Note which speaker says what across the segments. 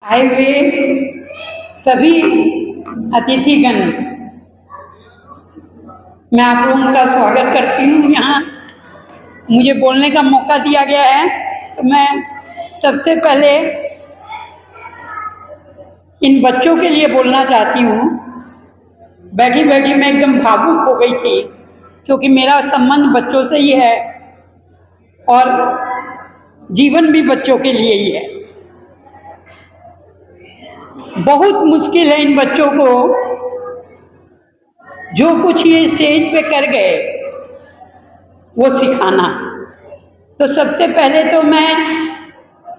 Speaker 1: आए हुए सभी अतिथिगण, मैं आप लोगों का स्वागत करती हूँ। यहाँ मुझे बोलने का मौका दिया गया है तो मैं सबसे पहले इन बच्चों के लिए बोलना चाहती हूँ। बैठी बैठी मैं एकदम भावुक हो गई थी क्योंकि मेरा संबंध बच्चों से ही है और जीवन भी बच्चों के लिए ही है। बहुत मुश्किल है इन बच्चों को, जो कुछ ये स्टेज पे कर गए वो सिखाना। तो सबसे पहले तो मैं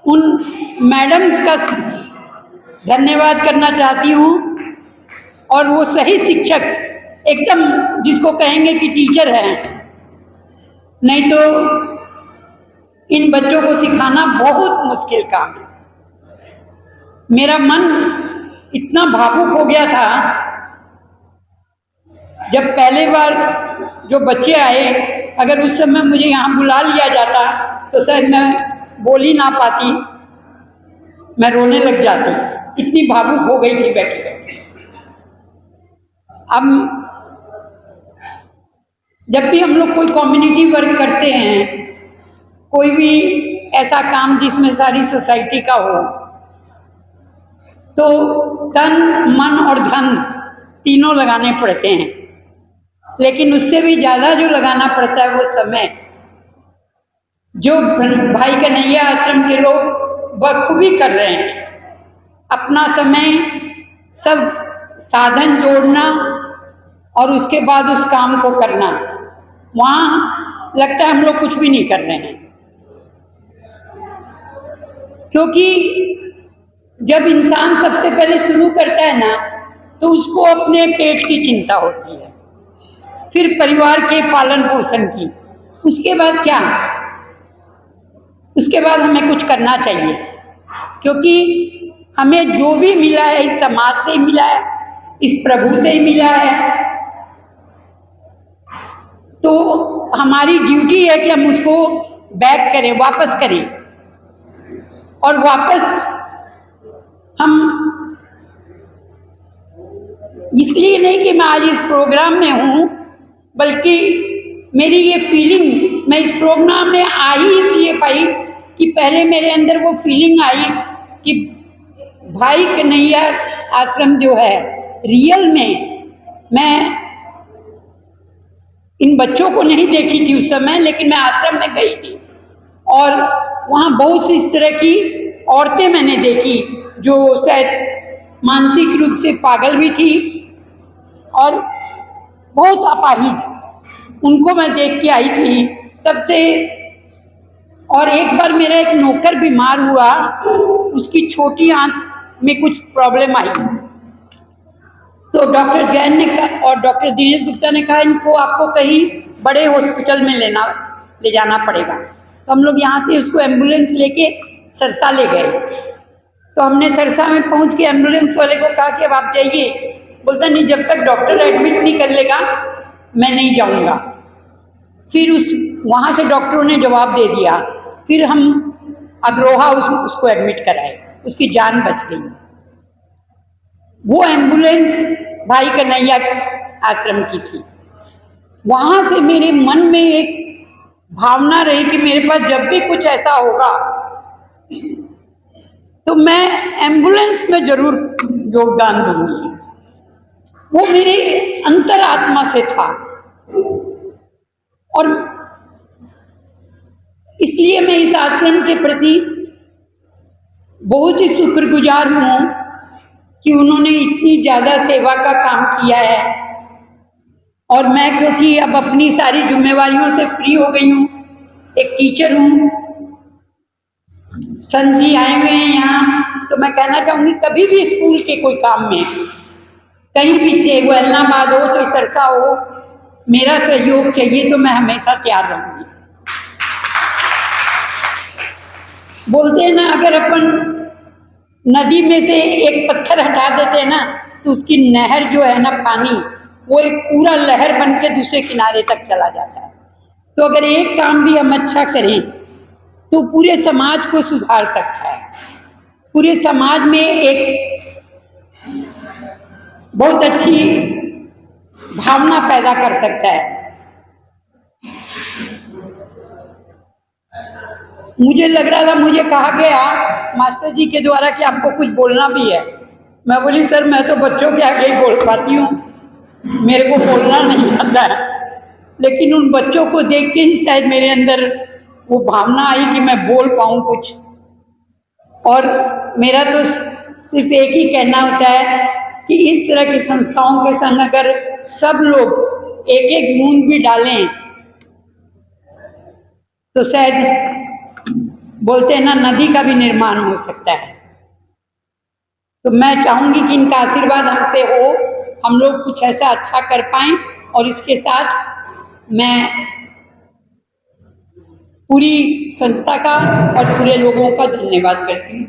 Speaker 1: उन मैडम्स का धन्यवाद करना चाहती हूँ और वो सही शिक्षक, एकदम जिसको कहेंगे कि टीचर है। नहीं तो इन बच्चों को सिखाना बहुत मुश्किल काम है। मेरा मन इतना भावुक हो गया था जब पहली बार जो बच्चे आए, अगर उस समय मुझे यहाँ बुला लिया जाता तो शायद मैं बोल ही ना पाती, मैं रोने लग जाती, इतनी भावुक हो गई थी बैठी बैठी। अब जब भी हम लोग कोई कम्युनिटी वर्क करते हैं, कोई भी ऐसा काम जिसमें सारी सोसाइटी का हो, तो तन मन और धन तीनों लगाने पड़ते हैं, लेकिन उससे भी ज़्यादा जो लगाना पड़ता है वो समय। जो भाई कन्हैया आश्रम के लोग बखूबी कर रहे हैं, अपना समय सब साधन जोड़ना और उसके बाद उस काम को करना। वहाँ लगता है हम लोग कुछ भी नहीं कर रहे हैं, क्योंकि जब इंसान सबसे पहले शुरू करता है ना तो उसको अपने पेट की चिंता होती है, फिर परिवार के पालन पोषण की, उसके बाद क्या, उसके बाद हमें कुछ करना चाहिए, क्योंकि हमें जो भी मिला है इस समाज से ही मिला है, इस प्रभु से ही मिला है। तो हमारी ड्यूटी है कि हम उसको बैक करें, वापस करें। और वापस हम इसलिए नहीं कि मैं आज इस प्रोग्राम में हूँ, बल्कि मेरी ये फीलिंग, मैं इस प्रोग्राम में आ ही इसलिए पाई कि पहले मेरे अंदर वो फीलिंग आई कि भाई कन्हैया आश्रम जो है, रियल में मैं इन बच्चों को नहीं देखी थी उस समय, लेकिन मैं आश्रम में गई थी और वहाँ बहुत सी इस तरह की औरतें मैंने देखी जो शायद मानसिक रूप से पागल भी थी और बहुत अपाहिज, उनको मैं देख के आई थी तब से। और एक बार मेरा एक नौकर बीमार हुआ, उसकी छोटी आंख में कुछ प्रॉब्लम आई, तो डॉक्टर जैन ने और डॉक्टर दिनेश गुप्ता ने कहा इनको आपको कहीं बड़े हॉस्पिटल में ले जाना पड़ेगा। तो हम लोग यहाँ से उसको एम्बुलेंस लेके सरसा ले गए। तो हमने सरसा में पहुँच के एम्बुलेंस वाले को कहा कि अब आप जाइए। बोलता नहीं, जब तक डॉक्टर एडमिट नहीं कर लेगा मैं नहीं जाऊँगा। फिर वहाँ से डॉक्टरों ने जवाब दे दिया, फिर हम अग्रोहा उसको एडमिट कराए, उसकी जान बच गई। वो एम्बुलेंस भाई कन्हैया आश्रम की थी। वहाँ से मेरे मन में एक भावना रही कि मेरे पास जब भी कुछ ऐसा होगा तो मैं एम्बुलेंस में जरूर योगदान दूंगी। वो मेरे अंतरात्मा से था और इसलिए मैं इस आश्रम के प्रति बहुत ही शुक्रगुजार हूँ कि उन्होंने इतनी ज़्यादा सेवा का काम किया है। और मैं क्योंकि अब अपनी सारी जिम्मेवारियों से फ्री हो गई हूँ, एक टीचर हूँ, संत जी आए हुए हैं यहाँ, तो मैं कहना चाहूँगी कभी भी स्कूल के कोई काम में कहीं भी से, वो इलाहाबाद हो चाहे सरसा हो, मेरा सहयोग चाहिए तो मैं हमेशा तैयार रहूँगी। बोलते हैं ना, अगर अपन नदी में से एक पत्थर हटा देते हैं ना तो उसकी नहर जो है ना, पानी, वो एक पूरा लहर बन के दूसरे किनारे तक चला जाता है। तो अगर एक काम भी हम अच्छा करें तो पूरे समाज को सुधार सकता है। पूरे समाज में एक बहुत अच्छी भावना पैदा कर सकता है। मुझे लग रहा था, मुझे कहा गया मास्टर जी के द्वारा कि आपको कुछ बोलना भी है। मैं बोली सर मैं तो बच्चों के आगे ही बोल पाती हूँ, मेरे को बोलना नहीं आता है। लेकिन उन बच्चों को देख के ही शायद मेरे अंदर वो भावना आई कि मैं बोल पाऊँ कुछ। और मेरा तो सिर्फ एक ही कहना होता है कि इस तरह की संस्थाओं के संग अगर सब लोग एक एक बूंद भी डालें तो शायद बोलते हैं ना, नदी का भी निर्माण हो सकता है। तो मैं चाहूंगी कि इनका आशीर्वाद हम पे हो, हम लोग कुछ ऐसा अच्छा कर पाएं। और इसके साथ मैं पूरी संस्था का और पूरे लोगों का धन्यवाद करती हूँ।